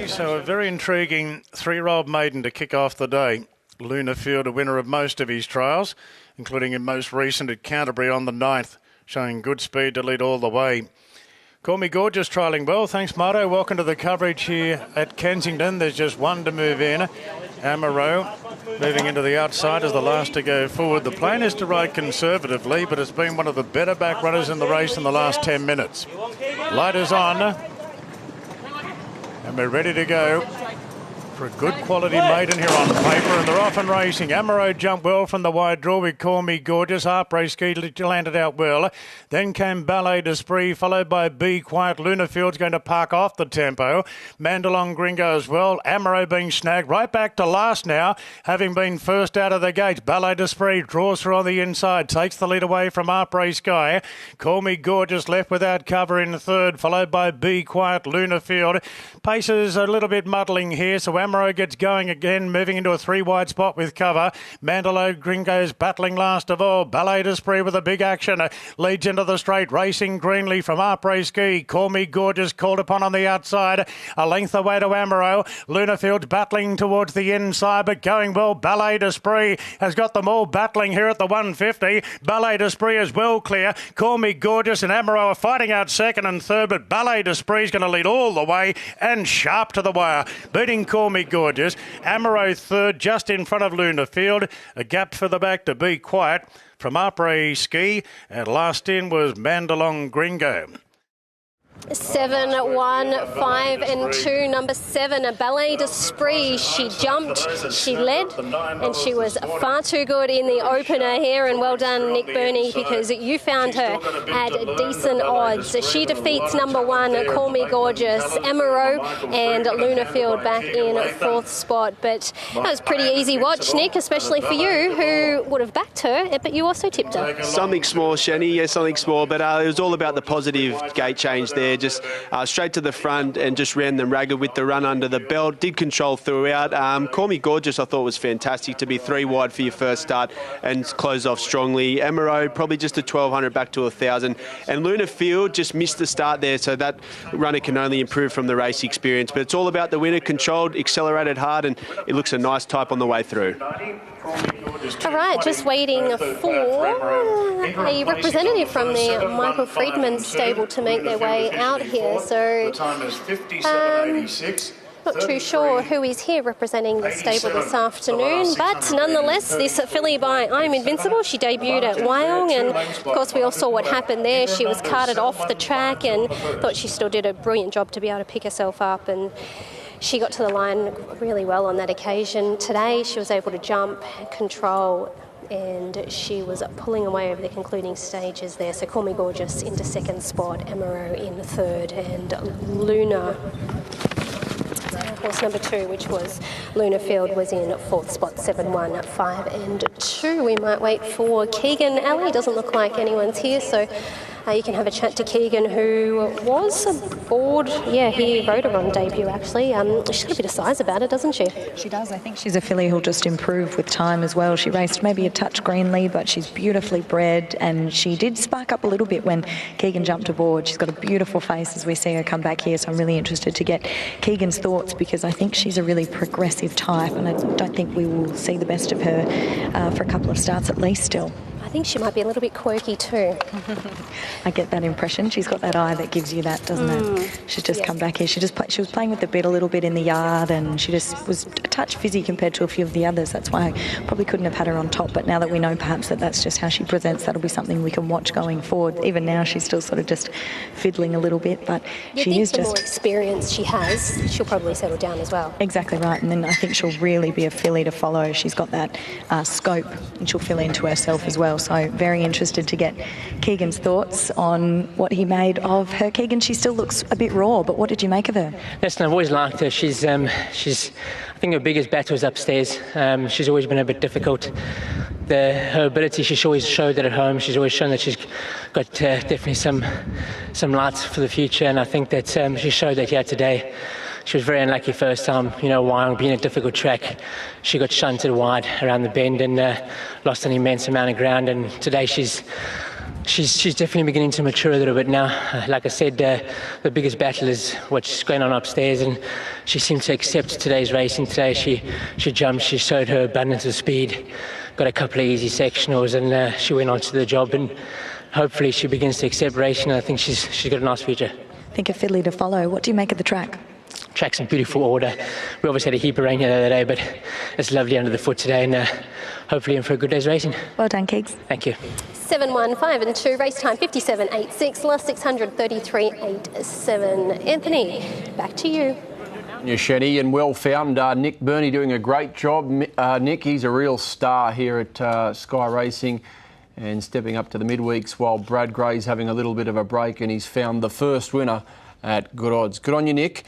So a very intriguing three-year-old maiden to kick off the day. Luna Field, a winner of most of his trials, including in most recent at Canterbury on the 9th, showing good speed to lead all the way. Call Me Gorgeous trialling well. Thanks, Marto. Welcome to the coverage here at Kensington. There's just one to move in. Amaro moving into the outside as the last to go forward. The plan is to ride conservatively, but it's been one of the better back runners in the race in the last 10 minutes. Light is on. And we're ready to go for a good quality maiden here on paper, and they're off and racing. Amaro jumped well from the wide draw with Call Me Gorgeous. Harpray Ski landed out well. Then came Ballet d'Esprit, followed by Be Quiet. Luna Field's going to park off the tempo. Mandalong Gringo as well. Amaro being snagged right back to last now, having been first out of the gates. Ballet d'Esprit draws through on the inside, takes the lead away from Harpray Sky. Call Me Gorgeous left without cover in third, followed by Be Quiet. Luna Field. Pace is a little bit muddling here, so Amaro gets going again, moving into a three-wide spot with cover. Mandalay Gringo's battling last of all. Ballet d'Esprit with a big action. Leads into the straight, racing greenly from Harpray Ski. Call Me Gorgeous called upon on the outside. A length away to Amaro. Luna Field's battling towards the inside, but going well. Ballet d'Esprit has got them all battling here at the 150. Ballet d'Esprit is well clear. Call Me Gorgeous and Amaro are fighting out second and third, but Ballet d'Esprit is going to lead all the way and sharp to the wire, beating Call Me Gorgeous. Amaro third, just in front of Luna Field. A gap for the back to Be Quiet from Harpray Ski. And last in was Mandalong Gringo. 7, 1, 5 and 2. Number 7, a Ballet d'Esprit. She jumped, she led, and she was far too good in the opener here. And well done, Nick Burney, because you found her at decent odds. She defeats number 1, Call Me Gorgeous, Amaro, and Luna Field back in fourth spot. But that was pretty easy watch, Nick, especially for you, who would have backed her, but you also tipped her. Something small, Shani, yeah, something small, but it was all about the positive gate change there. Just straight to the front and just ran them ragged with the run under the belt. Did control throughout. Call Me Gorgeous I thought was fantastic to be 3 wide for your first start and close off strongly. Amaro probably just a 1200 back to 1000. And Luna Field just missed the start there, so that runner can only improve from the race experience. But it's all about the winner, controlled, accelerated hard, and it looks a nice type on the way through. All right, just waiting for a representative from the Michael Friedman stable to make their way out here. So, not too sure who is here representing the stable this afternoon, but nonetheless, this filly by I'm Invincible, she debuted at Wyong, and of course we all saw what happened there. She was carted off the track and thought she still did a brilliant job to be able to pick herself up, and she got to the line really well on that occasion. Today she was able to jump, control, and she was pulling away over the concluding stages there. So Call Me Gorgeous into second spot, Amaro in third, and Luna, horse number 2, which was Luna Field, was in fourth spot, 7, 1, 5 and 2. We might wait for Keegan. Ali doesn't look like anyone's here, so you can have a chat to Keegan, who was aboard. Yeah, he rode her on debut, actually. She's got a bit of size about it, doesn't she? She does. I think she's a filly who'll just improve with time as well. She raced maybe a touch greenly, but she's beautifully bred, and she did spark up a little bit when Keegan jumped aboard. She's got a beautiful face as we see her come back here, so I'm really interested to get Keegan's thoughts, because I think she's a really progressive type, and I don't think we will see the best of her for a couple of starts at least still. I think she might be a little bit quirky too. I get that impression. She's got that eye that gives you that, doesn't it? She's just come back here. She was playing with the bit a little bit in the yard, and she just was a touch fizzy compared to a few of the others. That's why I probably couldn't have had her on top. But now that we know perhaps that that's just how she presents, that'll be something we can watch going forward. Even now she's still sort of just fiddling a little bit, but she is just... the more experience she has, she'll probably settle down as well. Exactly right, and then I think she'll really be a filly to follow. She's got that scope, and she'll fill into herself as well. So very interested to get Keegan's thoughts on what he made of her. Keegan, she still looks a bit raw, but what did you make of her? Listen, I've always liked her. She's I think her biggest battle is upstairs. She's always been a bit difficult. Her ability, she's always showed that at home. She's always shown that she's got definitely some lights for the future, and I think that she showed that here today. She was very unlucky first time, Wyong being a difficult track. She got shunted wide around the bend and lost an immense amount of ground. And today she's She's definitely beginning to mature a little bit now. Like I said, the biggest battle is what's going on upstairs, and she seemed to accept today's racing. Today she jumped, she showed her abundance of speed, got a couple of easy sectionals, and she went on to the job, and hopefully she begins to accept racing. I think she's got a nice future. I think a filly to follow. What do you make of the track? Track's in beautiful order. We obviously had a heap of rain here the other day, but it's lovely under the foot today, and hopefully in for a good day's racing. Well done, Keegs. Thank you. 7-1, 5-2, race time 57.86, last 633.87. Anthony, back to you. Yeah, Shenny, and well found. Nick Burney doing a great job. Nick, he's a real star here at Sky Racing and stepping up to the midweeks, while Brad Gray's having a little bit of a break, and he's found the first winner at good odds. Good on you, Nick.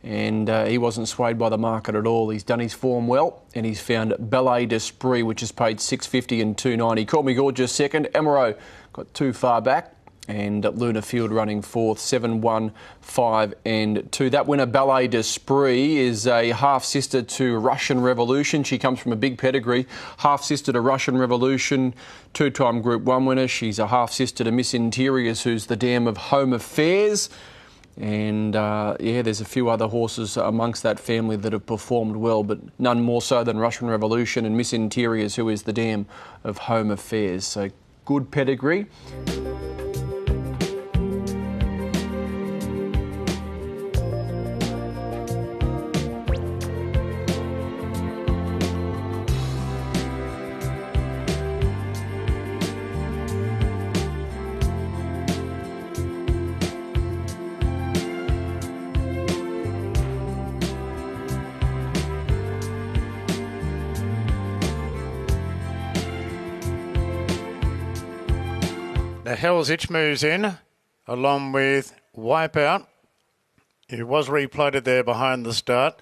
And he wasn't swayed by the market at all. He's done his form well, and he's found Ballet d'Esprit, which is paid $6.50 and $2.90. Call Me Gorgeous second. Emerald got too far back, and Luna Field running fourth, 7-1, 5 and 2. That winner, Ballet d'Esprit, is a half-sister to Russian Revolution. She comes from a big pedigree. Half-sister to Russian Revolution, two-time Group 1 winner. She's a half-sister to Miss Interiors, who's the dam of Home Affairs. And, there's a few other horses amongst that family that have performed well, but none more so than Russian Revolution and Miss Interiors, who is the dam of Home Affairs. So, good pedigree. The Hell's Itch moves in, along with Wipeout, who was replated there behind the start.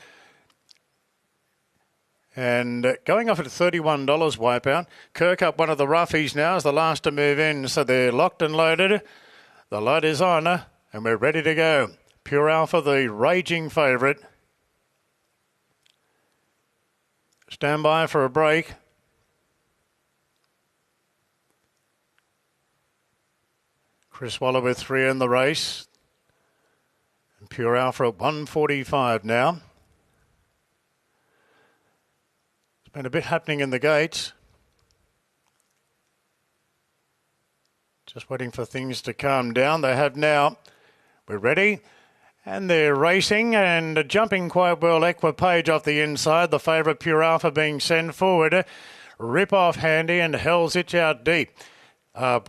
And going off at $31, Wipeout. Kirk up one of the roughies now is the last to move in, so they're locked and loaded. The light is on, and we're ready to go. Pure Alpha, the raging favourite. Stand by for a break. Chris Waller with 3 in the race. And Pure Alpha at 145 now. There's been a bit happening in the gates. Just waiting for things to calm down. They have now. We're ready. And they're racing and jumping quite well. Equipage off the inside. The favourite Pure Alpha being sent forward. Rip Off handy and Hell's Itch out deep.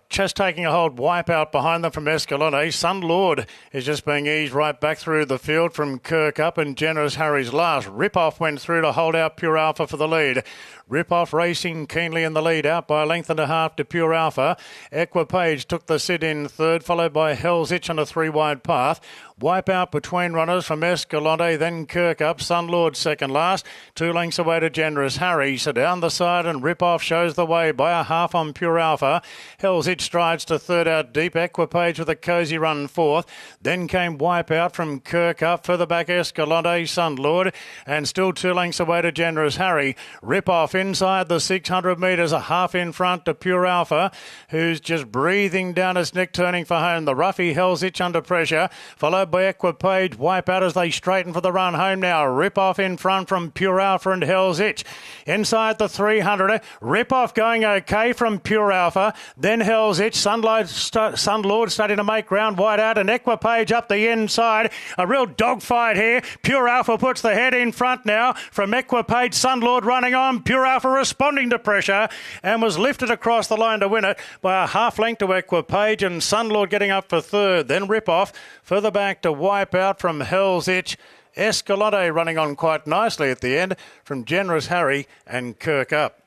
Just taking a hold, Wipeout behind them from Escalante. Sun Lord is just being eased right back through the field from Kirk up, and Generous Harry's last. Rip-Off went through to hold out Pure Alpha for the lead. Rip-Off racing keenly in the lead, out by a length and a half to Pure Alpha. Equipage took the sit in third, followed by Hell's Itch on a 3-wide path. Wipeout between runners from Escalante, then Kirk up. Sun Lord second last. 2 lengths away to Generous Harry. So down the side, and Rip-Off shows the way by a half on Pure Alpha. Hell's Itch strides to third out deep. Equipage with a cosy run fourth. Then came Wipeout from Kirk up. Further back Escalante, Sun Lord. And still 2 lengths away to Generous Harry. Rip-Off inside the 600 metres, a half in front to Pure Alpha, who's just breathing down his neck, turning for home. The roughie Hell's Itch under pressure, followed by Equipage. Wipeout as they straighten for the run home now. Rip-Off in front from Pure Alpha and Hell's Itch. Inside the 300, Rip-Off going okay from Pure Alpha. Then Hell's Itch, Sun Lord starting to make ground wide out, and Equipage up the inside. A real dogfight here. Pure Alpha puts the head in front now from Equipage. Sun Lord running on. Pure Alpha responding to pressure and was lifted across the line to win it by a half length to Equipage, and Sun Lord getting up for third. Then Rip-Off further back to Wipeout from Hell's Itch. Escalante running on quite nicely at the end from Generous Harry and Kirk up.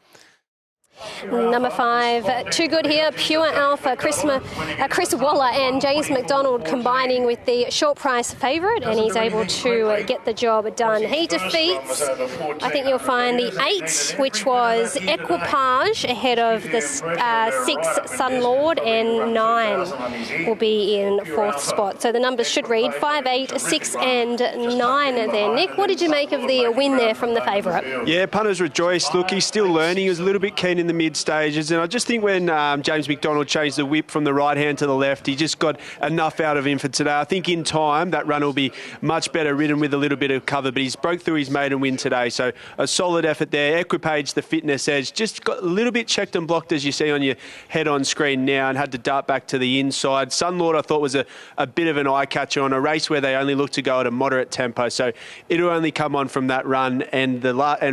Number 5, too good here. Pure Alpha, Chris Waller and James McDonald combining with the short price favourite, and he's able to get the job done. He defeats, I think you'll find, the 8, which was Equipage, ahead of the 6 Sun Lord, and 9 will be in 4th spot. So the numbers should read 5, 8, 6 and 9 there. Nick, what did you make of the win there from the favourite? Yeah, punters rejoice. Look, he's still learning. He was a little bit keen in the mid stages, and I just think when James McDonald changed the whip from the right hand to the left, he just got enough out of him for today. I think in time that run will be much better ridden with a little bit of cover, but he's broke through his maiden win today, so a solid effort there. Equipage, the fitness edge, just got a little bit checked and blocked as you see on your head on screen now, and had to dart back to the inside. Sunlord I thought was a bit of an eye catcher on a race where they only look to go at a moderate tempo, so it'll only come on from that run, and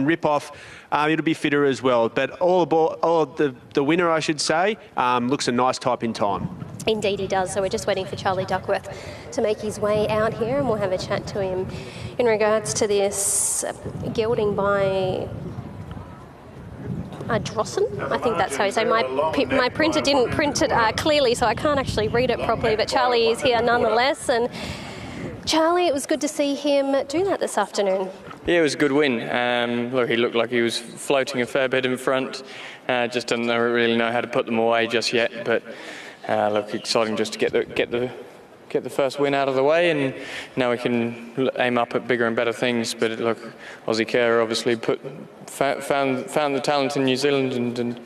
rip off. It'll be fitter as well, but the winner, I should say, looks a nice type in time. Indeed he does, so we're just waiting for Charlie Duckworth to make his way out here, and we'll have a chat to him in regards to this gelding by Drossen. I think that's how you say. My printer didn't print it clearly, so I can't actually read it properly, but Charlie is here nonetheless. And Charlie, it was good to see him do that this afternoon. Yeah, it was a good win. Look, he looked like he was floating a fair bit in front. Just didn't really know how to put them away just yet. But look, exciting just to get the first win out of the way, and now we can aim up at bigger and better things. But look, Aussie Care obviously found the talent in New Zealand and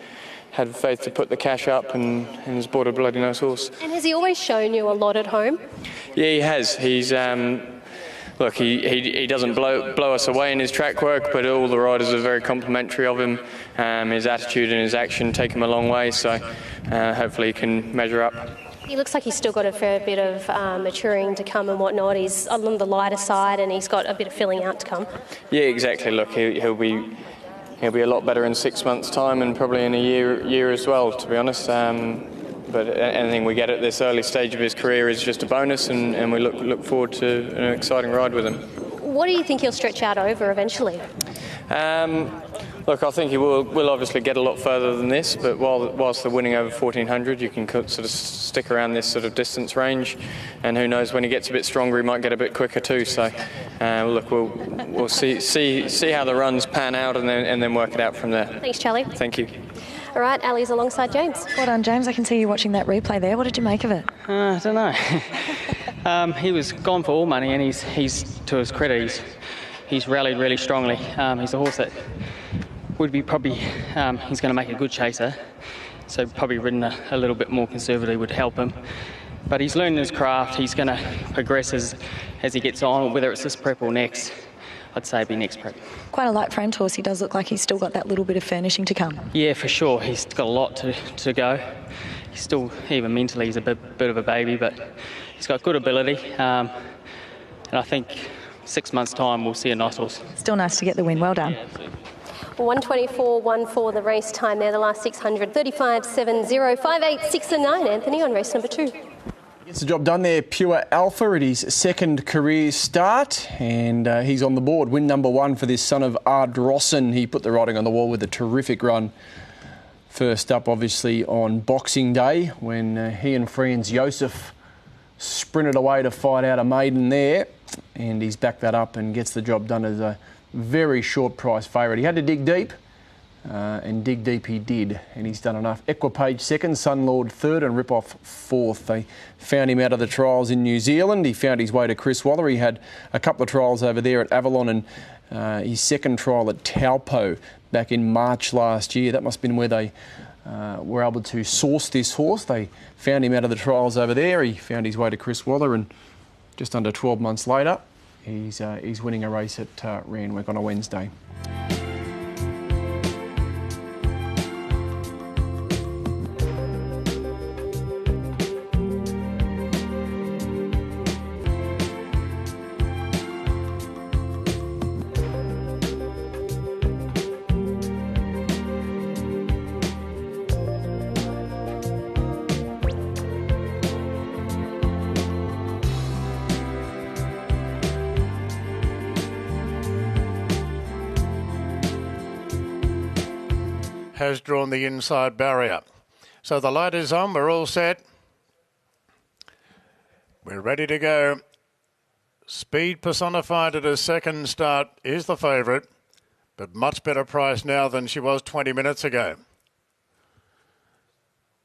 had faith to put the cash up, and has bought a bloody nice horse. And has he always shown you a lot at home? Yeah, he has. He's look, he doesn't blow us away in his track work, but all the riders are very complimentary of him. His attitude and his action take him a long way, so hopefully he can measure up. He looks like he's still got a fair bit of maturing to come and whatnot. He's on the lighter side, and he's got a bit of filling out to come. Yeah, exactly. Look, he'll be a lot better in 6 months' time, and probably in a year as well, to be honest. But anything we get at this early stage of his career is just a bonus, and we look forward to an exciting ride with him. What do you think he'll stretch out over eventually? Look, I think he will obviously get a lot further than this, but whilst they're winning over 1400, you can sort of stick around this sort of distance range, and who knows, when he gets a bit stronger, he might get a bit quicker too. So, look, we'll see how the runs pan out, and then work it out from there. Thanks, Charlie. Thank you. All right, Ali's alongside James. Well done, James. I can see you watching that replay there. What did you make of it? I don't know. He was gone for all money, and he's to his credit, he's rallied really strongly. He's a horse that would be probably, he's going to make a good chaser, so probably ridden a little bit more conservatively would help him. But he's learned his craft. He's going to progress as he gets on, whether it's this prep or next. I'd say it'd be next prep. Quite a light framed horse. He does look like he's still got that little bit of furnishing to come. Yeah, for sure. He's got a lot to go. He's still, even mentally, he's a bit of a baby, but he's got good ability. And I think 6 months' time we'll see a nice horse. Still nice to get the win. Well done. Yeah, absolutely. 1:24.14 the race time there, the last 600, 35.70, 5.8, 6 and 9, Anthony, on race number 2. Gets the job done there, Pure Alpha at his second career start, and he's on the board. Win number 1 for this son of Ardrossan. He put the writing on the wall with a terrific run. First up, obviously, on Boxing Day, when he and Franz Josef sprinted away to fight out a maiden there, and he's backed that up and gets the job done as a very short price favourite. He had to dig deep, and dig deep he did, and he's done enough. Equipage second, Sunlord third, and Ripoff fourth. They found him out of the trials in New Zealand. He found his way to Chris Waller. He had a couple of trials over there at Avalon, and his second trial at Taupo back in March last year. That must have been where they were able to source this horse. They found him out of the trials over there. He found his way to Chris Waller, and just under 12 months later, he's winning a race at Randwick on a Wednesday. Has drawn the inside barrier. So the light is on, we're all set. We're ready to go. Speed personified at a second start is the favourite, but much better price now than she was 20 minutes ago.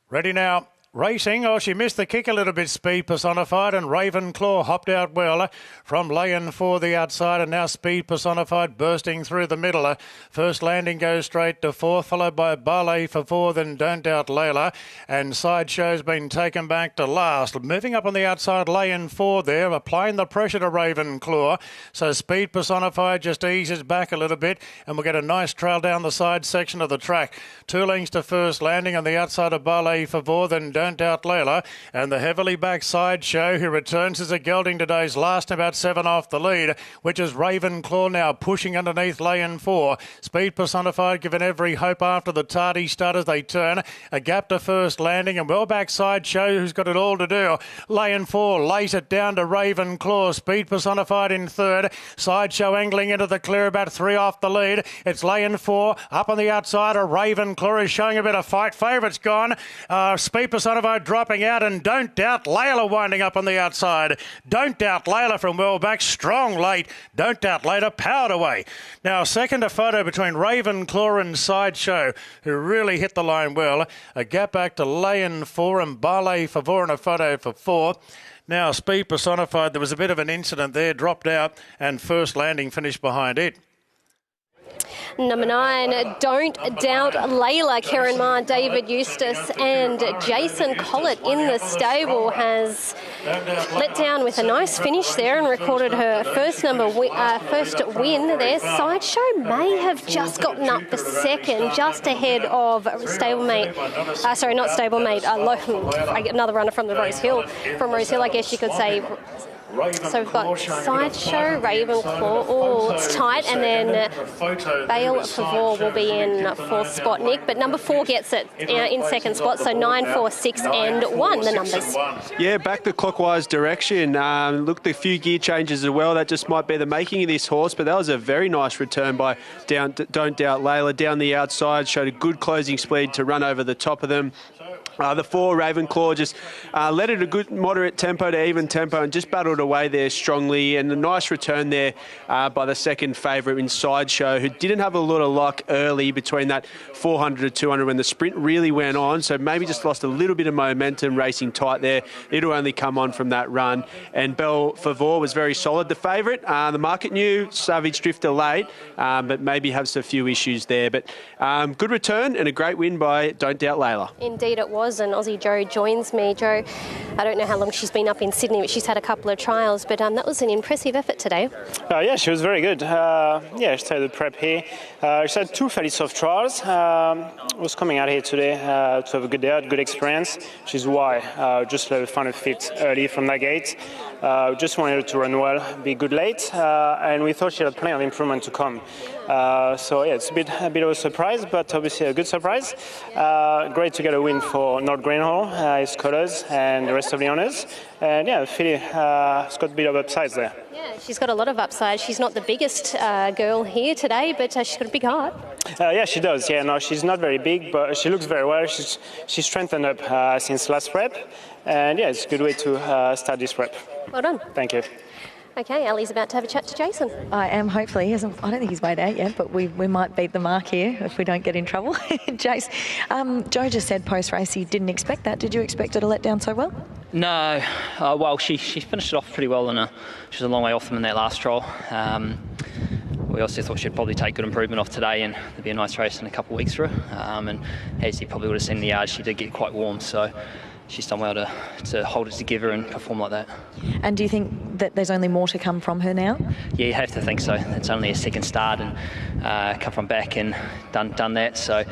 Ready now, Racing, oh, she missed the kick a little bit, Speed Personified, and Ravenclaw hopped out well from Lane 4 the outside, and now Speed Personified bursting through the middle. First landing goes straight to 4th, followed by Ballet for 4, then Don't Doubt Layla, and Sideshow's been taken back to last. Moving up on the outside, Lane 4 there, applying the pressure to Ravenclaw, so Speed Personified just eases back a little bit, and we'll get a nice trail down the side section of the track. 2 lengths to first landing on the outside of Ballet for 4, then Don't Doubt Layla, and the heavily backed Sideshow, who returns as a gelding today's last, about 7 off the lead, which is Ravenclaw now pushing underneath Lane 4. Speed Personified given every hope after the tardy start as they turn. A gap to first landing, and well back Sideshow, who's got it all to do. Lane 4 lays it down to Ravenclaw. Speed Personified in third. Sideshow angling into the clear, about 3 off the lead. It's Lane 4 up on the outside. Ravenclaw is showing a bit of fight. Favourite's gone. Speed Personified dropping out, and Don't Doubt Layla winding up on the outside. Don't Doubt Layla from well back, strong late. Don't Doubt Layla powered away. Now second, a photo between Ravenclaw and Sideshow, who really hit the line well. A gap back to Lane 4 and Ballet for 4, and a photo for 4. Now Speed Personified, there was a bit of an incident there, dropped out, and first landing finished behind it. Number 9, Don't Doubt Layla. Karen Marr, David Eustace and Jason Collett in the stable has let down with a nice finish there and recorded her first win there. Sideshow may have just gotten up the second, just ahead of stablemate. Not stablemate. Another runner from the Rose Hill. From Rose Hill, I guess you could say. So we've got Sideshow, Ravenclaw, oh, it's tight, and then Bale Favor will be in 4th spot, Nick, but number 4 gets it in 2nd spot, so 9, 4, 6 and 1, the numbers. Yeah, back the clockwise direction. Looked a few gear changes as well. That just might be the making of this horse, but that was a very nice return by Don't Doubt Layla. Down the outside, showed a good closing speed to run over the top of them. The 4, Ravenclaw, just led it a good moderate tempo to even tempo and just battled away there strongly. And a nice return there by the second favourite in Sideshow, who didn't have a lot of luck early between that 400 to 200 when the sprint really went on. So maybe just lost a little bit of momentum racing tight there. It'll only come on from that run. And Belle Favor was very solid. The favourite, the market knew Savage Drifter late, but maybe has a few issues there. But good return and a great win by Don't Doubt Layla. Indeed it was. And Aussie Jo joins me. Jo, I don't know how long she's been up in Sydney, but she's had a couple of trials, but that was an impressive effort today. Yeah, she was very good. She started the prep here. She had 2 fairly soft trials. Was coming out here today to have a good day out, good experience, which is why just found a fit early from that gate. Just wanted her to run well, be good late, and we thought she had plenty of improvement to come. It's a bit of a surprise, but obviously a good surprise. Great to get a win for North Greenhall, his colours, and the rest of the owners. And yeah, filly has got a bit of upsides there. Yeah, she's got a lot of upside. She's not the biggest girl here today, but she's got a big heart. Yeah, she does. Yeah, no, she's not very big, but she looks very well. She's strengthened up since last prep, and yeah, it's a good way to start this prep. Well done. Thank you. Okay, Ali's about to have a chat to Jason. I am, hopefully. He hasn't, I don't think he's weighed out yet, but we might beat the mark here if we don't get in trouble. Jace, Jo just said post-race he didn't expect that. Did you expect her to let down so well? No. Well, she finished it off pretty well, and she was a long way off them in that last trial. We also thought she'd probably take good improvement off today, and there'd be a nice race in a couple of weeks for her. And as you probably would have seen in the yard, she did get quite warm, so she's done well to hold it together and perform like that. And do you think that there's only more to come from her now? Yeah, you have to think so. It's only a second start and come from back and done that. So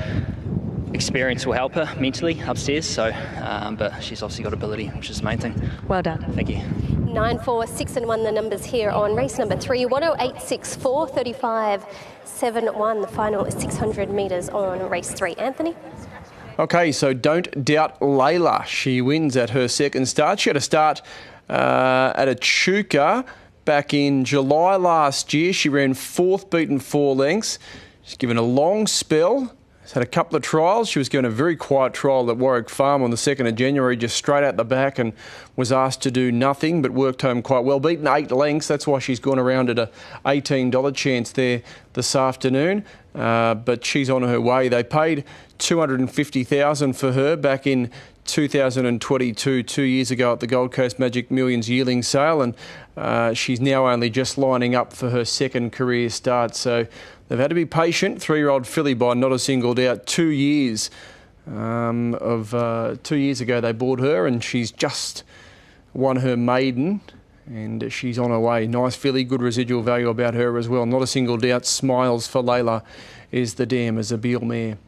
experience will help her mentally upstairs. So, but she's obviously got ability, which is the main thing. Well done. Thank you. 9, 4, 6 and 1 the numbers here on race number 3. 108.64, 35.71. The final is 600 metres on race 3. Anthony? Okay, so Don't Doubt Layla. She wins at her second start. She had a start at Echuca back in July last year. She ran 4th, beaten 4 lengths. She's given a long spell She's had a couple of trials. She was given a very quiet trial at Warwick Farm on the 2nd of January, just straight out the back, and was asked to do nothing, but worked home quite well. Beaten 8 lengths. That's why she's gone around at a $18 chance there this afternoon. But she's on her way. They paid $250,000 for her back in 2022, 2 years ago at the Gold Coast Magic Millions yearling sale, and she's now only just lining up for her second career start. So they've had to be patient. 3-year-old filly by Not a Single Doubt. 2 years 2 years ago they bought her, and she's just won her maiden, and she's on her way. Nice filly, good residual value about her as well. Not a Single Doubt. Smiles for Layla is the dam as a Beale mare.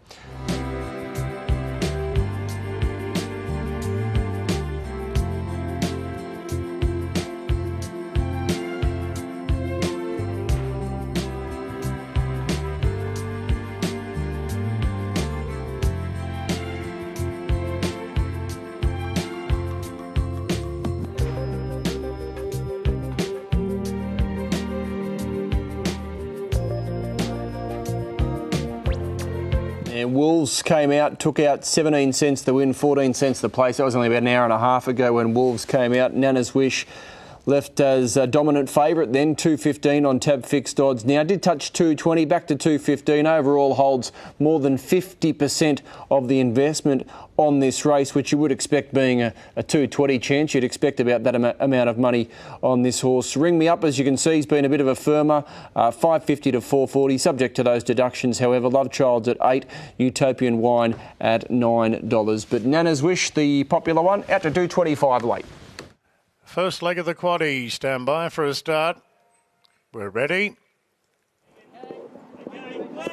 And Wolves came out, took out 17 cents to win, 14 cents to place. That was only about an hour and a half ago when Wolves came out. Nana's Wish left as a dominant favourite then, 2.15 on tab fixed odds. Now did touch 2.20, back to 2.15. Overall holds more than 50% of the investment on this race, which you would expect being a 2.20 chance. You'd expect about that amount of money on this horse. Ring Me Up, as you can see, has been a bit of a firmer, 5.50 to 4.40, subject to those deductions. However, Love Child's at 8, Utopian Wine at $9. But Nana's Wish, the popular one, out to 2.25 late. First leg of the quaddie, stand by for a start. We're ready.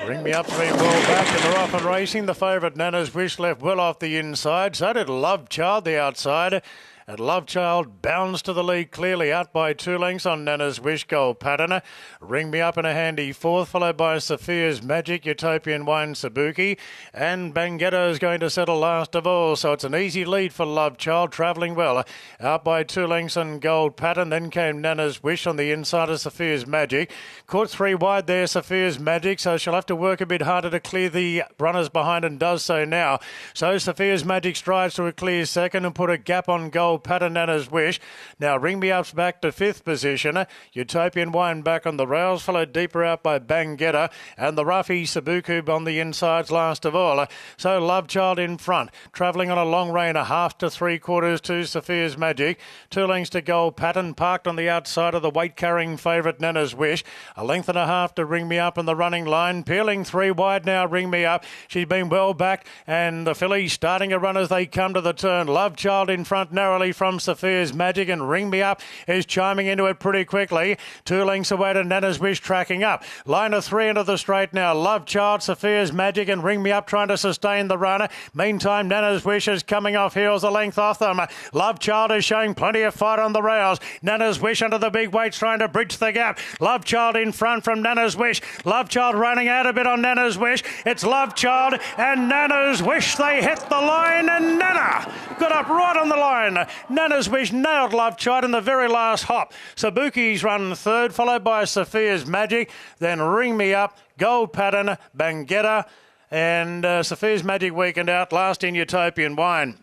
Ring Me Up's been well back and they're off and racing. The favourite Nana's Wish left well off the inside. So did Love Child, the outside. And Love Child bounds to the lead clearly, out by 2 lengths on Nana's Wish. Gold Pattern. Ring Me Up in a handy fourth, followed by Sophia's Magic, Utopian Wine, Sabuki. And Banghetto is going to settle last of all. So it's an easy lead for Love Child, travelling well. Out by 2 lengths on Gold Pattern. Then came Nana's Wish on the inside of Sophia's Magic. Caught 3 wide there, Sophia's Magic. So she'll have to work a bit harder to clear the runners behind, and does so now. So Sophia's Magic strives to a clear second and put a gap on Gold Pattern, Nana's Wish. Now Ring Me Up's back to 5th position. Utopian Wine back on the rails, followed deeper out by Bangetta, and the roughy Sabuku on the insides last of all. So Love Child in front, travelling on a long rein, a half to 3/4 to Sophia's Magic. 2 lengths to Gold Pattern, parked on the outside of the weight-carrying favourite Nana's Wish. A length and a half to Ring Me Up in the running line, peeling 3 wide now, Ring Me Up. She's been well back, and the fillies starting to run as they come to the turn. Love Child in front narrowly from Sophia's Magic, and Ring Me Up is chiming into it pretty quickly. 2 lengths away to Nana's Wish, tracking up. Line of 3 into the straight now. Love Child, Sophia's Magic, and Ring Me Up trying to sustain the runner. Meantime, Nana's Wish is coming off heels, a length off them. Love Child is showing plenty of fight on the rails. Nana's Wish under the big weights trying to bridge the gap. Love Child in front from Nana's Wish. Love Child running out a bit on Nana's Wish. It's Love Child and Nana's Wish. They hit the line, and Nana got up right on the line. Nana's Wish nailed Love Child in the very last hop. Sabuki's run 3rd, followed by Sophia's Magic. Then Ring Me Up, Gold Pattern, Bangetta, and Sophia's Magic weakened out. Last in Utopian Wine.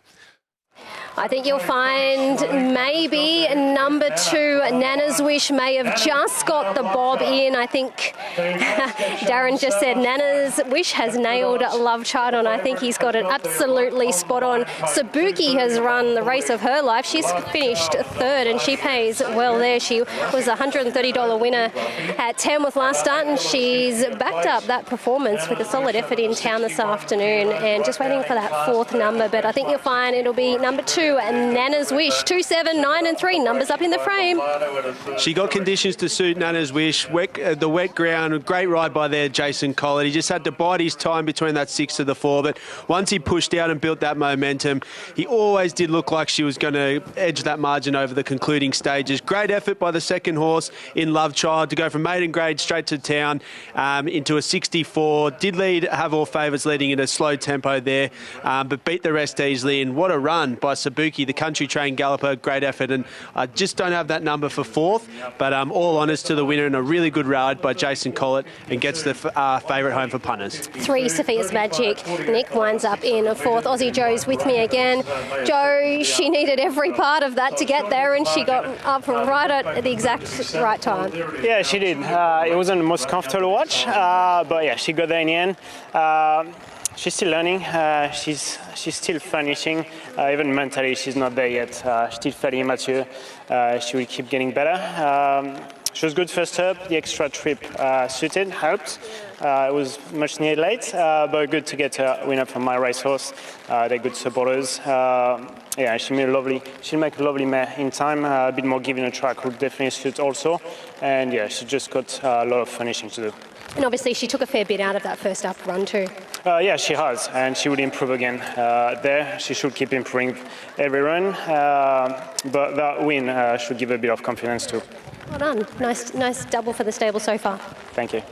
I think you'll find maybe number 2, Nana's Wish, may have just got the bob in. I think Darren just said Nana's Wish has nailed Love Child, and I think he's got it absolutely spot on. Sabuki has run the race of her life. She's finished 3rd, and she pays well there. She was a $130 winner at Tamworth last start, and she's backed up that performance with a solid effort in town this afternoon, and just waiting for that 4th number. But I think you'll find it'll be number 2, Nana's Wish. 2, 7, 9 and 3 numbers up in the frame. She got conditions to suit Nana's Wish. The wet ground, great ride by there, Jason Collett. He just had to bide his time between that 6 to the 4, but once he pushed out and built that momentum, he always did look like she was going to edge that margin over the concluding stages. Great effort by the second horse in Love Child to go from maiden grade straight to town into a 64. Did have all favourites leading in a slow tempo there, but beat the rest easily. And what a run by Tabuki, the country trained galloper, great effort. And I just don't have that number for fourth, but all honours to the winner and a really good ride by Jason Collett, and gets the favourite home for punters. 3, Sophia's Magic. Nick winds up in fourth. Aussie Joe's with me again. Joe, she needed every part of that to get there, and she got up right at the exact right time. Yeah, she did. It wasn't the most comfortable to watch, but yeah, she got there in the end. She's still learning. She's still finishing. Even mentally, she's not there yet. She's still fairly immature. She will keep getting better. She was good first up. The extra trip suited, helped. It was much needed late, but good to get a winner from my racehorse. They're good supporters. Yeah, she'll make a lovely mare in time. A bit more giving a track would definitely suit also. And yeah, she just got a lot of finishing to do. And obviously she took a fair bit out of that first up run too. Yeah, she has, and she will improve again there. She should keep improving every run, but that win should give her a bit of confidence too. Well done. Nice double for the stable so far. Thank you.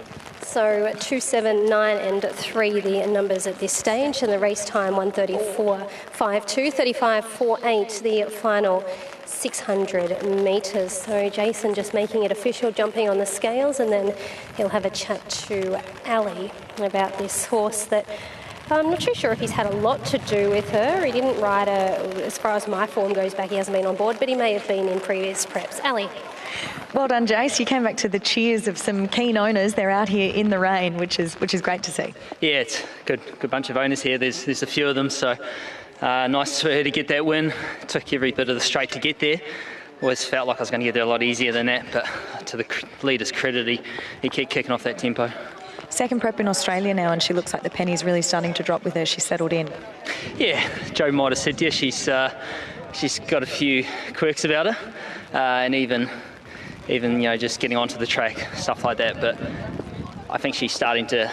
So 2, 7, 9 and 3 the numbers at this stage, and the race time 1:34.52, 35.48 the final 600 metres. So Jason just making it official, jumping on the scales, and then he'll have a chat to Ali about this horse that I'm not too sure if he's had a lot to do with her. He didn't ride her, as far as my form goes back, he hasn't been on board, but he may have been in previous preps. Ali. Well done, Jace. You came back to the cheers of some keen owners. They're out here in the rain, which is great to see. Yeah, it's a good bunch of owners here. There's a few of them, so nice for her to get that win. Took every bit of the straight to get there. Always felt like I was going to get there a lot easier than that, but to the leader's credit, he kept kicking off that tempo. Second prep in Australia now, and she looks like the penny's really starting to drop with her. She's settled in. Yeah, Joe might have said, yeah, she's got a few quirks about her, and even just getting onto the track, stuff like that. But I think she's starting to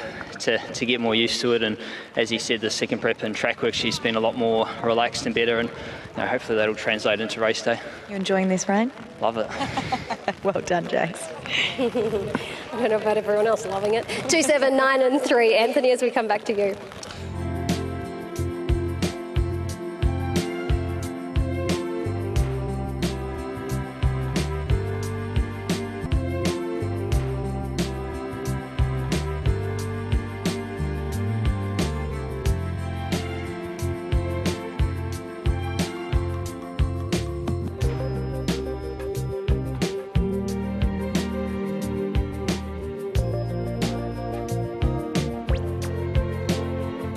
get more used to it. And as he said, the second prep and track work, she's been a lot more relaxed and better. And hopefully that'll translate into race day. You enjoying this rain? Love it. Well done, Jace. I don't know about everyone else loving it. 2, 7, 9 and 3. Anthony, as we come back to you.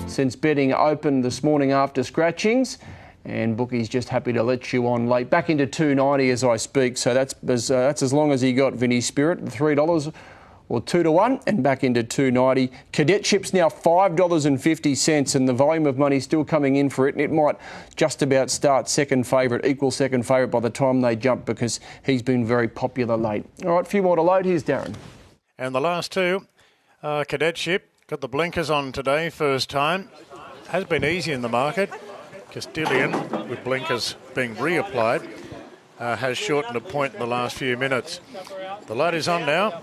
Since betting opened this morning after scratchings, and Bookie's just happy to let you on late. Back into $2.90 as I speak, so that's as long as he got Vinny Spirit, $3 or 2 to 1, and back into $2.90. Cadetship's now $5.50, and the volume of money still coming in for it, and it might just about start equal second favourite by the time they jump, because he's been very popular late. All right, a few more to load. Here's Darren. And the last two, Cadetship. Got the blinkers on today, first time. Has been easy in the market. Castilian, with blinkers being reapplied, has shortened a point in the last few minutes. The light is on now.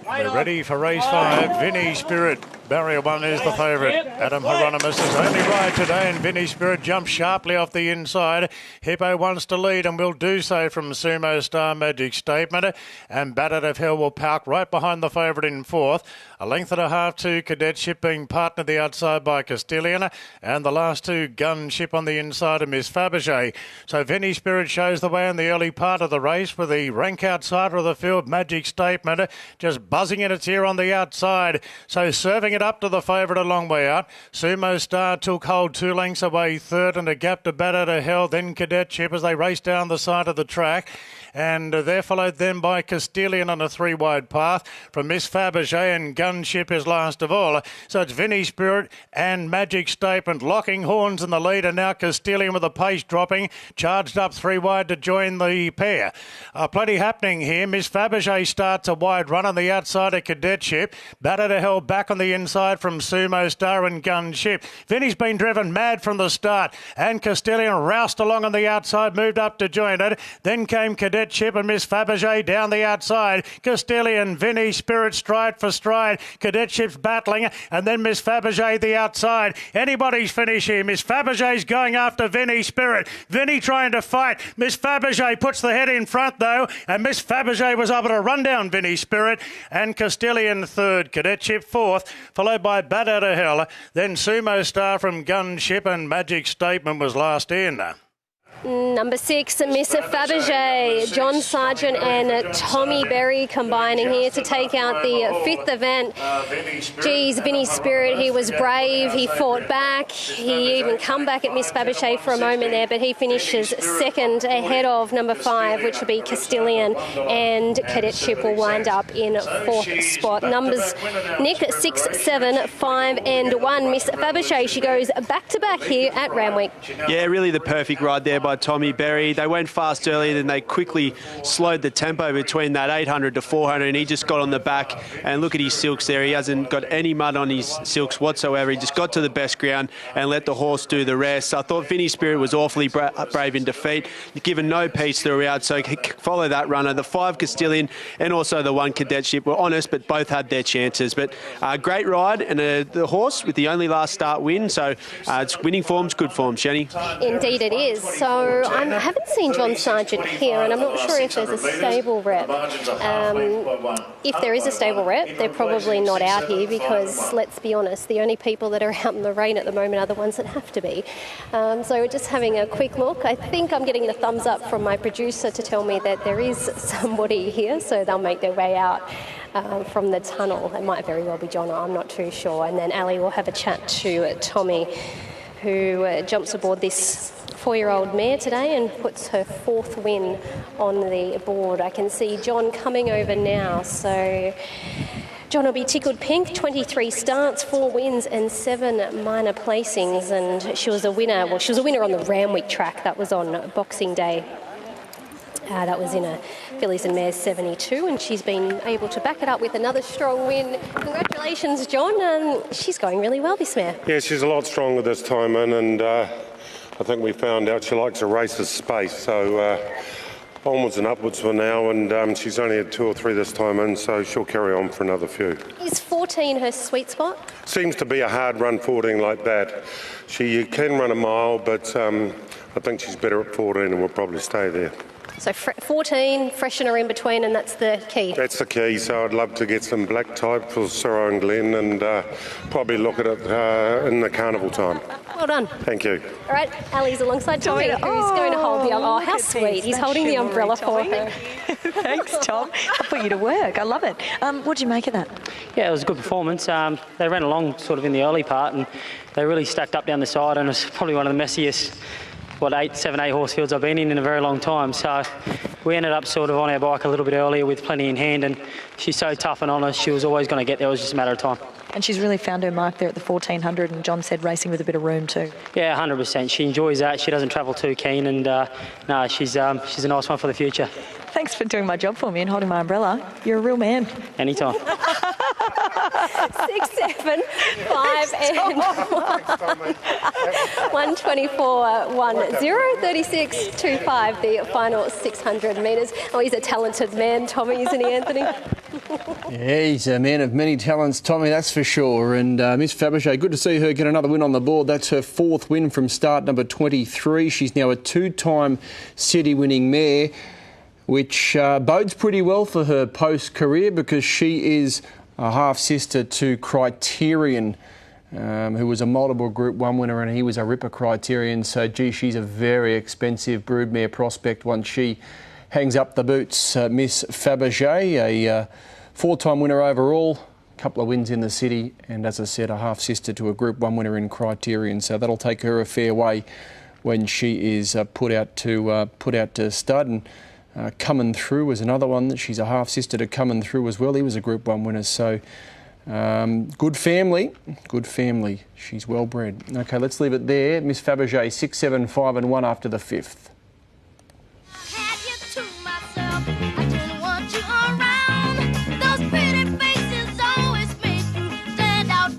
They're ready for race 5. Vinny Spirit. Barrier 1 is the favourite. Adam Hieronymus is only right today, and Vinny Spirit jumps sharply off the inside. Hippo wants to lead and will do so from Sumo Star Magic Statement, and Battered of Hell will park right behind the favourite in fourth. A length and a half to Cadetship, being partnered the outside by Castilian, and the last two Gunship on the inside of Miss Fabergé. So Vinny Spirit shows the way in the early part of the race, with the rank outsider of the field, Magic Statement, just buzzing in its ear on the outside. So serving it up to the favourite a long way out. Sumo Star took hold 2 lengths away third, and a gap to Battered of Hell, then Cadetship as they race down the side of the track. And they're followed then by Castilian on a 3-wide path from Miss Fabergé, and Gunship is last of all. So it's Vinny Spirit and Magic Statement locking horns in the lead, and now Castilian with the pace dropping, charged up 3 wide to join the pair. Plenty happening here. Miss Fabergé starts a wide run on the outside of Cadetship. Battered of Hell back on the inside. inside from Sumo Star and Gunship. Vinny's been driven mad from the start, and Castilian roused along on the outside, moved up to join it. Then came Cadetship and Miss Fabergé down the outside. Castilian, Vinny, Spirit, stride for stride. Cadetship's battling, and then Miss Fabergé the outside. Anybody's finish here. Miss Fabergé's going after Vinny, Spirit. Vinny trying to fight. Miss Fabergé puts the head in front though, and Miss Fabergé was able to run down Vinny, Spirit, and Castilian third. Cadetship fourth, followed by Bad Out of Hell. Then Sumo Star from Gunship, and Magic Statement was last in. Number 6, Miss Fabergé, John Sargent and Tommy Berry combining here to take out the fifth event. Geez, Vinny Spirit, he was brave, he fought back, he even come back at Miss Fabergé for a moment there, but he finishes second ahead of number 5, which will be Castilian, and Cadetship will wind up in fourth spot. Numbers, Nick, 6, 7, 5 and 1. Miss Fabergé, she goes back-to-back here at Randwick. Yeah, really the perfect ride there by Tommy Berry. They went fast earlier, then they quickly slowed the tempo between that 800 to 400, and he just got on the back. And look at his silks there. He hasn't got any mud on his silks whatsoever. He just got to the best ground and let the horse do the rest. I thought Vinny Spirit was awfully brave in defeat, given no peace throughout, so follow that runner. The 5 Castilian and also the 1 Cadetship were honest, but both had their chances. But great ride, and the horse with the only last start win, so it's winning form's good form, Shani. Indeed it is. So I haven't seen John Sargent here, and I'm not sure if there's a stable rep. If there is a stable rep, they're probably not out here because, let's be honest, the only people that are out in the rain at the moment are the ones that have to be. So just having a quick look, I think I'm getting the thumbs up from my producer to tell me that there is somebody here, so they'll make their way out from the tunnel. It might very well be John, I'm not too sure. And then Ali will have a chat to Tommy, who jumps aboard this 4-year-old mare today and puts her 4th win on the board. I can see John coming over now. So John will be tickled pink, 23 starts, 4 wins and 7 minor placings. And she was a winner. Well, she was a winner on the Randwick track. That was on Boxing Day. That was in a Fillies and Mares 72, and she's been able to back it up with another strong win. Congratulations, John. She's going really well, this mare. Yeah, she's a lot stronger this time in, and I think we found out she likes a racer's space, so onwards and upwards for now, and she's only had 2 or 3 this time in, so she'll carry on for another few. Is 14 her sweet spot? Seems to be a hard run 14 like that. She can run a mile, but I think she's better at 14 and will probably stay there. So 14, freshen her in between, and that's the key. That's the key. So I'd love to get some black type for Sorrow and Glen, and probably look at it in the carnival time. Well done. Thank you. All right, Ali's alongside Tommy, who's going to hold the umbrella. Oh, how sweet. He's holding the umbrella for her. Thanks, Tom. I'll put you to work. I love it. What do you make of that? Yeah, it was a good performance. They ran along sort of in the early part, and they really stacked up down the side, and it was probably one of the messiest 7, 8 horse fields I've been in a very long time. So we ended up sort of on our bike a little bit earlier with plenty in hand, and she's so tough and honest, she was always going to get there. It was just a matter of time. And she's really found her mark there at the 1400, and John said racing with a bit of room too. Yeah, 100%. She enjoys that. She doesn't travel too keen, and no, she's a nice one for the future. Thanks for doing my job for me and holding my umbrella. You're a real man. Anytime. 6, 7, 5 and 1. 124, 1, 0, 36, 25, the final 600 metres. Oh, he's a talented man, Tommy, isn't he, Anthony? Yeah, he's a man of many talents, Tommy, that's for sure. And Miss Fabergé, good to see her get another win on the board. That's her 4th win from start number 23. She's now a 2-time city-winning mare, which bodes pretty well for her post-career because she is a half-sister to Criterion, who was a multiple Group 1 winner, and he was a Ripper Criterion. So, gee, she's a very expensive broodmare prospect once she hangs up the boots. Miss Fabergé, a 4-time winner overall, a couple of wins in the city, and as I said, a half-sister to a Group 1 winner in Criterion. So that'll take her a fair way when she is put out to stud. And Coming Through was another one that she's a half-sister to Coming Through as well. He was a Group 1 winner, so good family. She's well bred. Okay, let's leave it there. Miss Fabergé, 6, 7, 5 and 1 after the 5th. Those pretty faces always make you stand out.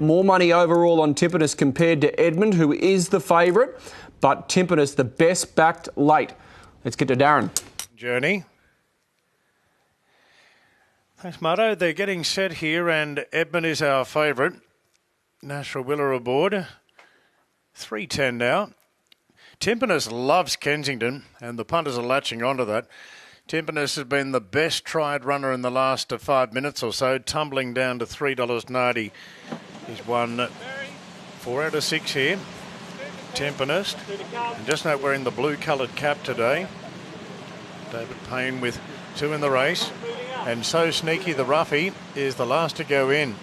More money overall on Timpanus compared to Edmund, who is the favourite, but Timpanus the best backed late. Let's get to Darren. Journey. Thanks, Marto. They're getting set here, and Edmund is our favourite. Nashra Willer aboard. 3:10 now. Timpanus loves Kensington, and the punters are latching onto that. Timpanus has been the best tried runner in the last 5 minutes or so, tumbling down to $3.90. He's won 4 out of 6 here. Timpanus. And just note wearing the blue coloured cap today. David Payne with 2 in the race. And So Sneaky, the roughie, is the last to go in.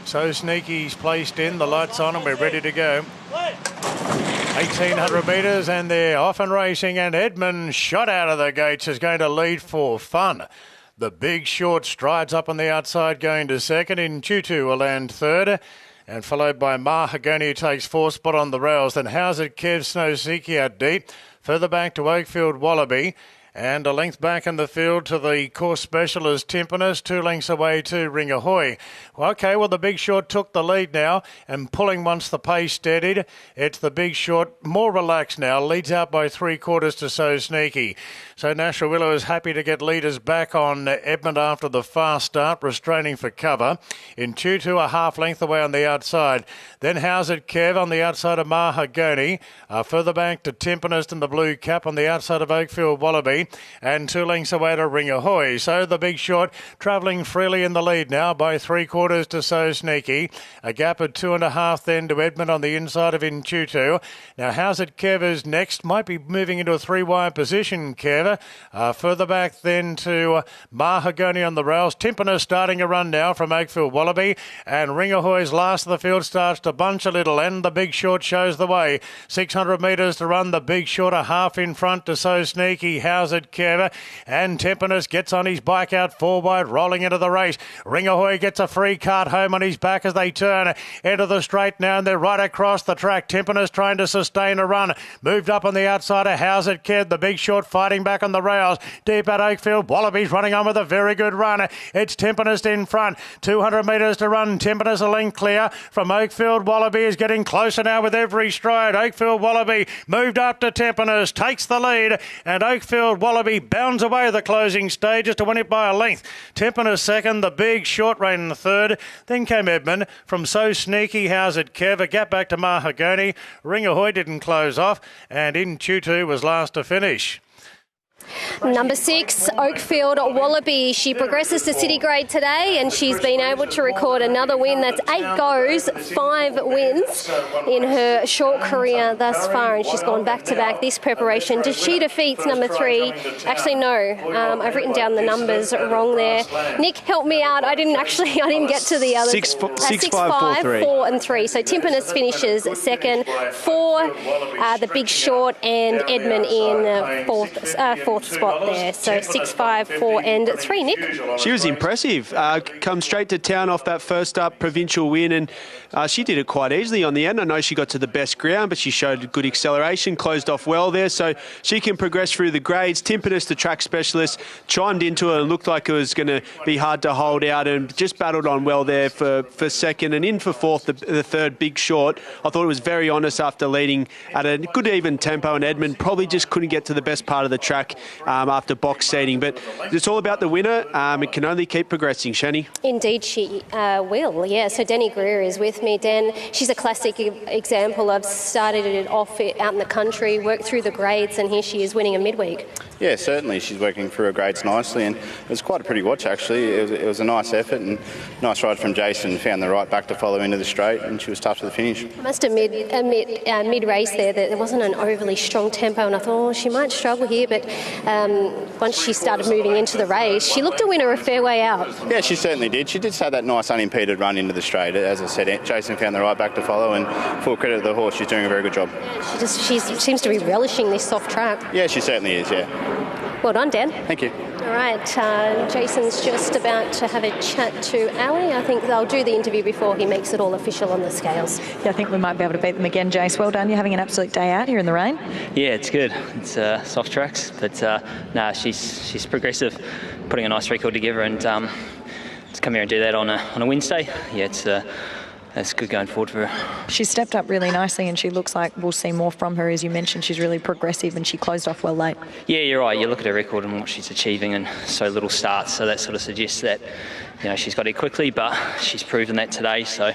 So Sneaky's placed in, the light's on, and we're ready to go. 1,800 metres, and they're off and racing, and Edmund, shot out of the gates, is going to lead for fun. The Big Short strides up on the outside, going to second. In Tutu will land third, and followed by Mahagoni, who takes 4th spot on the rails. Then How's It Kev, Snow Seeky out deep. Further back to Oakfield Wallaby. And a length back in the field to the course specialist Timpanus, 2 lengths away to Ring Ahoy. Okay, well, the Big Short took the lead now, and pulling once the pace steadied. It's the Big Short, more relaxed now, leads out by 3/4 to So Sneaky. So Nashra Willow is happy to get leaders back on Edmund after the fast start, restraining for cover. In Tutu, a half length away on the outside. Then How's It Kev on the outside of Mahagoni. Further back to Timpanus and the blue cap on the outside of Oakfield Wallaby. And 2 lengths away to Ring Ahoy. So the Big Short travelling freely in the lead now by 3/4 to So Sneaky. A gap of 2.5 then to Edmund on the inside of In Tutu. Now How's It Kev is next. Might be moving into a 3-wide position, Kev. Further back then to Mahagoni on the rails. Timpanus starting a run now from Oakfield Wallaby. And Ring Ahoy's last of the field starts to bunch a little. And the Big Short shows the way. 600 metres to run. The Big Short a half in front to So Sneaky. How's It Kev? And Timpanus gets on his bike out 4 wide, rolling into the race. Ring Ahoy gets a free cart home on his back as they turn into the straight now, and they're right across the track. Timpanus trying to sustain a run. Moved up on the outside of How's It Kev? The Big Short fighting back on the rails. Deep at Oakfield, Wallaby's running on with a very good run. It's Timpanus in front. 200 metres to run. Timpanus a length clear from Oakfield. Wallaby is getting closer now with every stride. Oakfield Wallaby moved up to Timpanus, takes the lead, and Oakfield Wallaby bounds away the closing stages to win it by a length. Timpanus second, the Big Short ran in third. Then came Edmund from So Sneaky, How's It Kev? A gap back to Mahagoni. Ring Ahoy didn't close off, and In Tutu was last to finish. Number 6, Oakfield Wallaby. She progresses to City Grade today, and she's been able to record another win. That's 8 goes, 5 wins in her short career thus far, and she's gone back-to-back this preparation. She defeats number 3. Actually, no, I've written down the numbers wrong there. Nick, help me out. I didn't get to the others. 6, 5, 4, 3. 4 and 3. So Timpanus finishes second, 4, the Big Short, and Edmund in fourth spot there. So 6, 5, 4 and 3, Nick. She was impressive. Come straight to town off that first up provincial win, and she did it quite easily on the end. I know she got to the best ground, but she showed good acceleration, closed off well there, so she can progress through the grades. Timpanus, the track specialist, chimed into it and looked like it was going to be hard to hold out, and just battled on well there for second, and in for fourth, the third Big Short. I thought it was very honest after leading at a good even tempo, and Edmund probably just couldn't get to the best part of the track after box seating. But it's all about the winner. It can only keep progressing, Shani. Indeed she will, yeah. So Danny Greer is with me. Dan, she's a classic example of started it off out in the country, worked through the grades, and here she is winning a midweek. Yeah, certainly. She's working through her grades nicely, and it was quite a pretty watch, actually. It was a nice effort and nice ride from Jason. Found the right back to follow into the straight, and she was tough to the finish. I must admit, mid-race there, that there wasn't an overly strong tempo, and I thought, oh, she might struggle here, but once she started moving into the race, she looked to win her a fair way out. Yeah, she certainly did. She did have that nice unimpeded run into the straight. As I said, Jason found the right back to follow, and full credit to the horse, she's doing a very good job. Yeah, she seems to be relishing this soft track. Yeah, she certainly is, yeah. Well done, Dan. Thank you. All right, Jason's just about to have a chat to Ali. I think they'll do the interview before he makes it all official on the scales. Yeah, I think we might be able to beat them again, Jace. Well done. You're having an absolute day out here in the rain. Yeah, it's good. It's soft tracks, but she's progressive, putting a nice record together, and to come here and do that on a Wednesday, yeah, it's it's good going forward for her. She stepped up really nicely, and she looks like we'll see more from her. As you mentioned, she's really progressive, and she closed off well late. Yeah, you're right. You look at her record and what she's achieving and so little starts, so that sort of suggests that she's got it quickly, but she's proven that today. So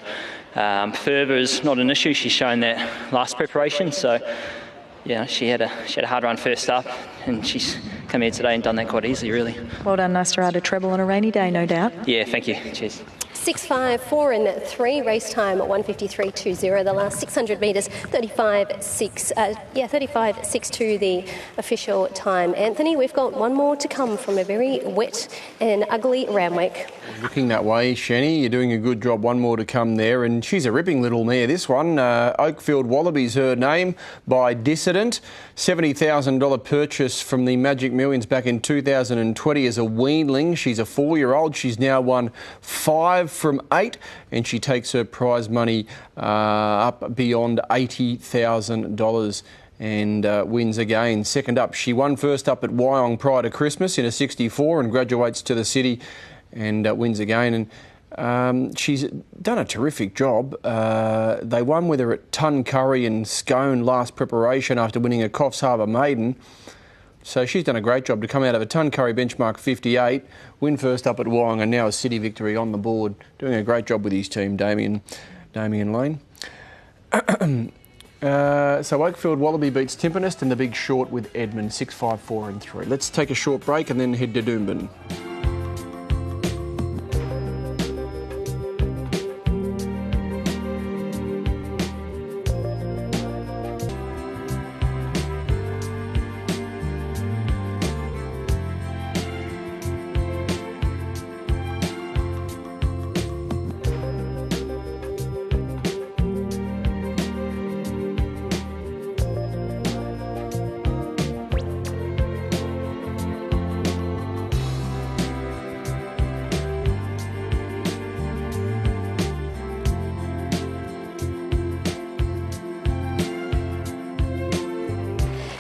further is not an issue. She's shown that last preparation. So she had a hard run first up, and she's come here today and done that quite easily, really. Well done, nice to ride a treble on a rainy day, no doubt. Yeah, thank you. Cheers. 6.54 and 3 race time at 1:53.20. The last 600 metres, 35.62 the official time. Anthony, we've got one more to come from a very wet and ugly Randwick. Looking that way, Shani, you're doing a good job. One more to come there, and she's a ripping little mare. This one, Oakfield Wallaby's her name, by Dissident. $70,000 purchase from the Magic Millions back in 2020 as a weanling. She's a 4-year-old. She's now won 5 from 8, and she takes her prize money up beyond $80,000 and wins again. Second up, she won first up at Wyong prior to Christmas in a 64 and graduates to the city and wins again. And she's done a terrific job. They won with her at Tuncurry and Scone last preparation after winning a Coffs Harbour Maiden. So she's done a great job to come out of a Tuncurry benchmark 58, win first up at Wyong, and now a city victory on the board. Doing a great job with his team, Damien Lane. So Oakfield Wallaby beats Timpanist in the big short with Edmund, 6.54 and 3. Let's take a short break and then head to Doomben.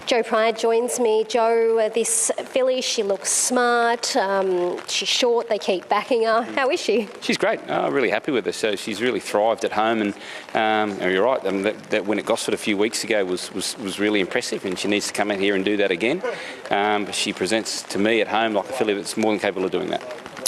Jo Pride joins me. Jo, this filly, she looks smart. She's short. They keep backing her. How is she? She's great. Really happy with her. So she's really thrived at home, and you're right. That win at Gosford a few weeks ago was really impressive, and she needs to come out here and do that again. But she presents to me at home like a filly that's more than capable of doing that.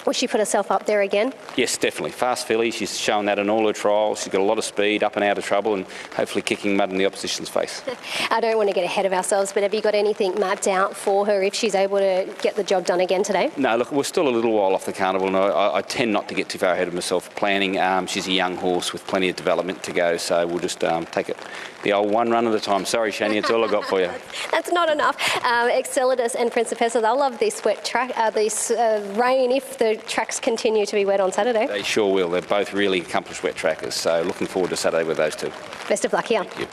Will she put herself up there again? Yes, definitely. Fast filly. She's shown that in all her trials. She's got a lot of speed, up and out of trouble, and hopefully kicking mud in the opposition's face. I don't want to get ahead of ourselves, but have you got anything mapped out for her if she's able to get the job done again today? No, look, we're still a little while off the carnival, and I tend not to get too far ahead of myself planning. She's a young horse with plenty of development to go, so we'll just take it the old one run at a time. Sorry, Shani, it's all I got for you. That's not enough. Exceladus and Principessa, they'll love this wet track, this rain if the tracks continue to be wet on Saturday. They sure will. They're both really accomplished wet trackers, so looking forward to Saturday with those two. Best of luck here. Thank you.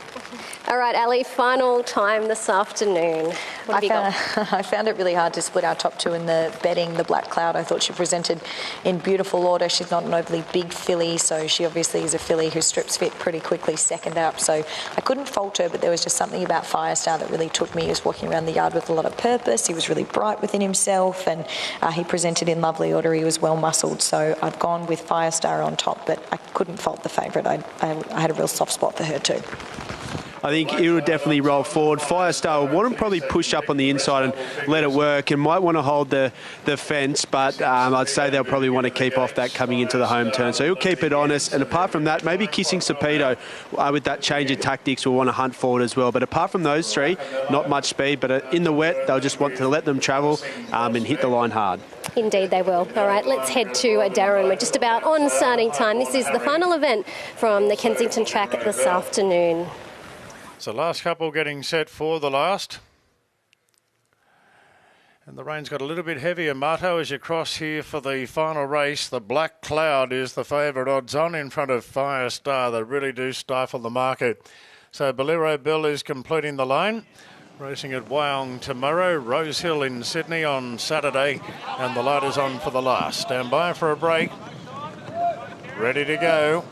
All right, Ali, final time this afternoon. I found it really hard to split our top two in the betting. The Black Cloud, I thought she presented in beautiful order. She's not an overly big filly, so she obviously is a filly who strips fit pretty quickly second up. So I couldn't fault her, but there was just something about Firestar that really took me. He was walking around the yard with a lot of purpose. He was really bright within himself, and he presented in lovely order. He was well muscled, so I've gone with Firestar on top, but I couldn't fault the favourite. I had a real soft spot for her too. I think it would definitely roll forward. Firestar will want to probably push up on the inside and let it work, and might want to hold the fence, but I'd say they'll probably want to keep off that coming into the home turn. So he'll keep it honest, and apart from that, maybe Kissing Sapedo with that change of tactics will want to hunt forward as well. But apart from those three, not much speed, but in the wet, they'll just want to let them travel and hit the line hard. Indeed they will. All right, let's head to Darren. We're just about on starting time. This is the final event from the Kensington track this afternoon. So last couple getting set for the last. And the rain's got a little bit heavier, Mato, as you cross here for the final race. The Black Cloud is the favourite odds on in front of Firestar. They really do stifle the market. So Bolero Bill is completing the line. Racing at Wyong tomorrow, Rosehill in Sydney on Saturday, and the light is on for the last. Stand by for a break. Ready to go.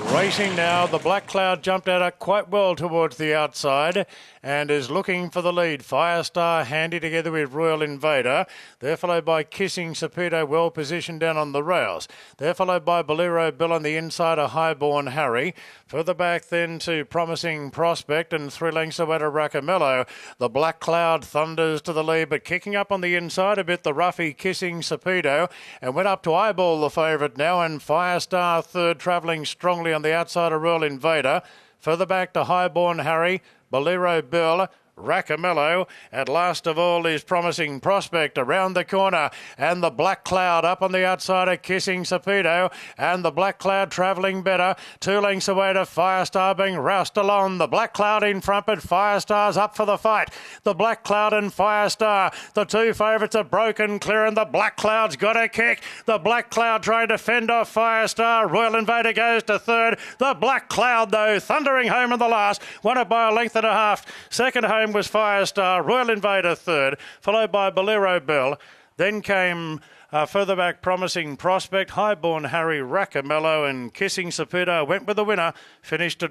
Racing now, the Black Cloud jumped at it quite well towards the outside and is looking for the lead. Firestar handy together with Royal Invader. They're followed by Kissing Sapeto, well positioned down on the rails. They're followed by Bolero Bill on the inside, a Highborn Harry. Further back then to Promising Prospect and 3 lengths away to Raccamello. The Black Cloud thunders to the lead, but kicking up on the inside a bit, the roughy Kissing Sapeto, and went up to eyeball the favourite now, and Firestar third, travelling strongly on the outside of Royal Invader. Further back to Highborn Harry, Bolero Bill, Raccamello. At last of all is Promising Prospect around the corner, and the Black Cloud up on the outside of Kissing Sapeto, and the Black Cloud travelling better. 2 lengths away to Firestar being roused along. The Black Cloud in front, but Firestar's up for the fight. The Black Cloud and Firestar, the 2 favourites are broken clear, and the Black Cloud's got a kick. The Black Cloud trying to fend off Firestar. Royal Invader goes to third. The Black Cloud, though, thundering home in the last. Won it by a length and a half. Second home was Firestar, Royal Invader third, followed by Bolero Bill. Then came further back Promising Prospect, Highborn Harry, Raccamello, and Kissing Sapeto went with the winner, finished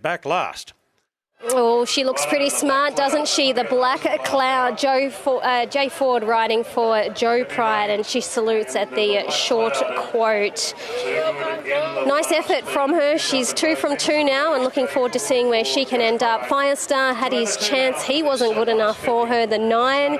back last. Oh, she looks pretty smart, doesn't she? The Black Cloud, Jay Ford riding for Joe Pride, and she salutes at the short quote. Nice effort from her. She's 2 from 2 now, and looking forward to seeing where she can end up. Firestar had his chance. He wasn't good enough for her. The 9,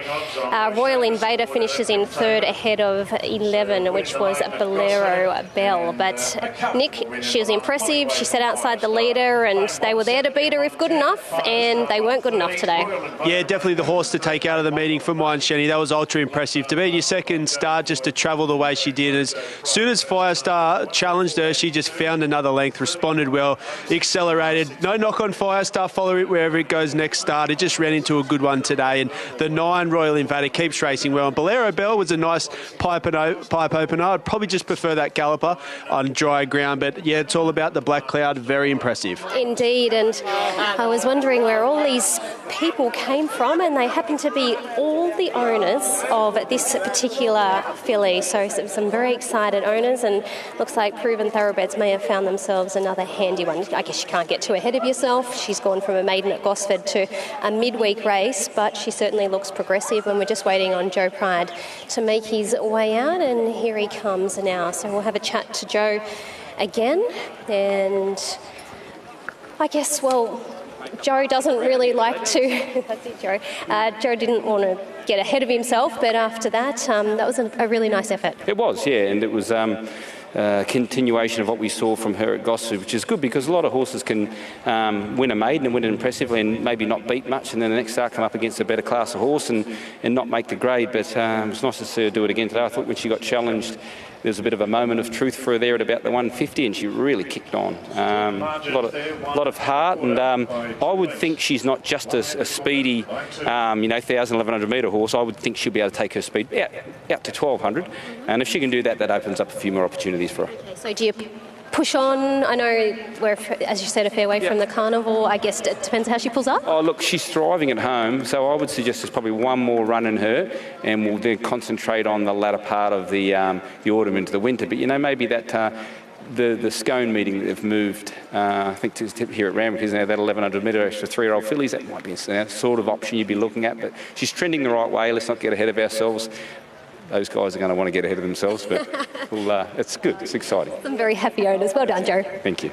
Royal Invader finishes in third ahead of 11, which was Bolero Bell. But Nick, she was impressive. She sat outside the leader, and they were there to beat her if good enough. And they weren't good enough today. Yeah, definitely the horse to take out of the meeting for mine, Shenny. That was ultra impressive. To be in your second start, just to travel the way she did. As soon as Firestar challenged her, she just found another length, responded well, accelerated. No knock on Firestar, follow it wherever it goes next start. It just ran into a good one today. And the 9, Royal Invader, keeps racing well. And Bolero Bell was a nice pipe opener. I'd probably just prefer that galloper on dry ground. But yeah, it's all about the Black Cloud. Very impressive. Indeed. And I was wondering where all these people came from, and they happen to be all the owners of this particular filly. So some very excited owners, and looks like Proven Thoroughbreds may have found themselves another handy one. I guess you can't get too ahead of yourself. She's gone from a maiden at Gosford to a midweek race, but she certainly looks progressive, and we're just waiting on Joe Pride to make his way out, and here he comes now. So we'll have a chat to Joe again, and I guess, well, Joe doesn't really like to... That's it, Joe. Joe didn't want to get ahead of himself, but after that, that was a really nice effort. It was, yeah, and it was continuation of what we saw from her at Gosford, which is good because a lot of horses can win a maiden and win it impressively and maybe not beat much, and then the next start come up against a better class of horse and not make the grade. But it's nice to see her do it again today. I thought when she got challenged, there was a bit of a moment of truth for her there at about the 150, and she really kicked on. A lot of heart, and I would think she's not just a speedy, 1,000, 1,100 metre horse. I would think she'll be able to take her speed out to 1,200, and if she can do that, that opens up a few more opportunities for her. Okay, so do you push on? I know we're, as you said, a fair way from the carnival. I guess it depends how she pulls up. Oh, look, she's thriving at home, so I would suggest there's probably one more run in her, and we'll then concentrate on the latter part of the autumn into the winter. But, maybe that the Scone meeting that they've moved, I think, to here at Randwick is now that 1,100 metre extra 3-year-old fillies. That might be a sort of option you'd be looking at, but she's trending the right way. Let's not get ahead of ourselves. Those guys are going to want to get ahead of themselves, but it's good. It's exciting. Some very happy owners. Well done, Joe. Thank you.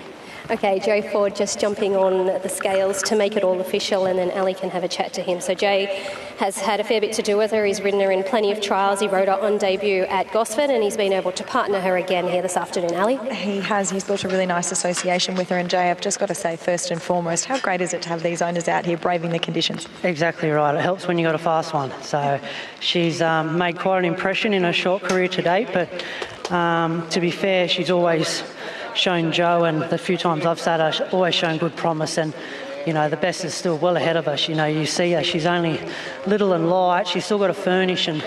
Okay, Joe Ford just jumping on the scales to make it all official, and then Ali can have a chat to him. So Jay has had a fair bit to do with her. He's ridden her in plenty of trials. He rode her on debut at Gosford, and he's been able to partner her again here this afternoon. Ali? He has. He's built a really nice association with her. And Jay, I've just got to say, first and foremost, how great is it to have these owners out here braving the conditions? Exactly right. It helps when you got a fast one. So she's made quite an impression in her short career to date, but to be fair, she's always shown Joe, and the few times I've sat her, always shown good promise, and the best is still well ahead of us. You see her, she's only little and light. She's still got to furnish and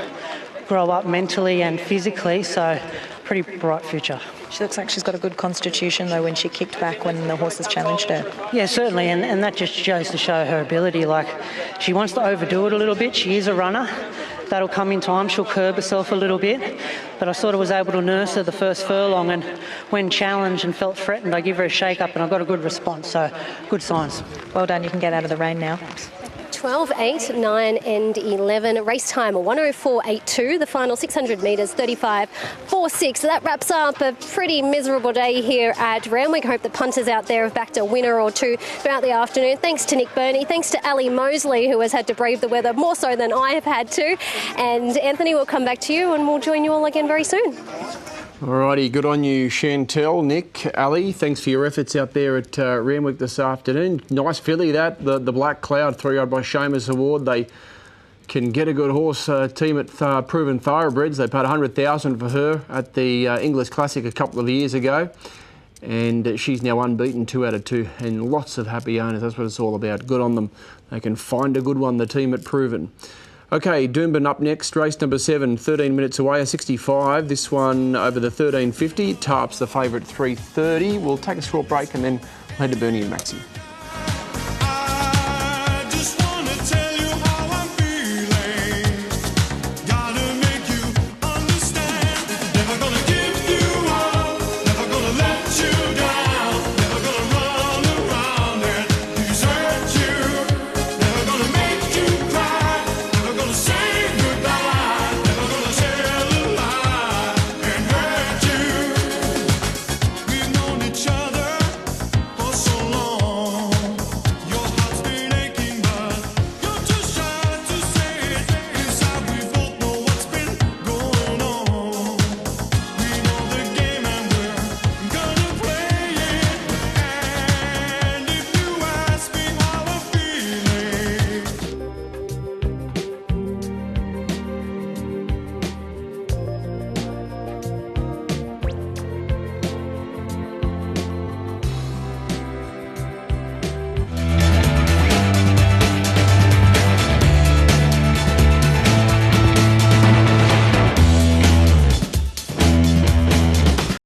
grow up mentally and physically, so pretty bright future. She looks like she's got a good constitution, though, when she kicked back when the horses challenged her. Yeah, certainly, and that just goes to show her ability. Like, she wants to overdo it a little bit. She is a runner, that'll come in time. She'll curb herself a little bit, but I sort of was able to nurse her the first furlong, and when challenged and felt threatened, I give her a shake up and I got a good response, so good signs. Well done, you can get out of the rain now. 12, 8, 9 and 11. Race time 104.82. The final 600 metres 35.46. So that wraps up a pretty miserable day here at Randwick. Hope the punters out there have backed a winner or two throughout the afternoon. Thanks to Nick Burney. Thanks to Ali Mosley, who has had to brave the weather more so than I have had to. And Anthony, we'll come back to you and we'll join you all again very soon. Alrighty, good on you, Chantel, Nick, Ali. Thanks for your efforts out there at Randwick this afternoon. Nice filly that, the Black Cloud, 3-year-old by Seamus Award. They can get a good horse team at Proven Thoroughbreds. They paid $100,000 for her at the English Classic a couple of years ago. And she's now unbeaten, 2 out of 2. And lots of happy owners, that's what it's all about. Good on them. They can find a good one, the team at Proven. Okay, Doomben up next, race number 7, 13 minutes away, a 65. This one over the 13.50. Tarp's the favourite, 3.30. We'll take a short break and then head to Bernie and Maxie.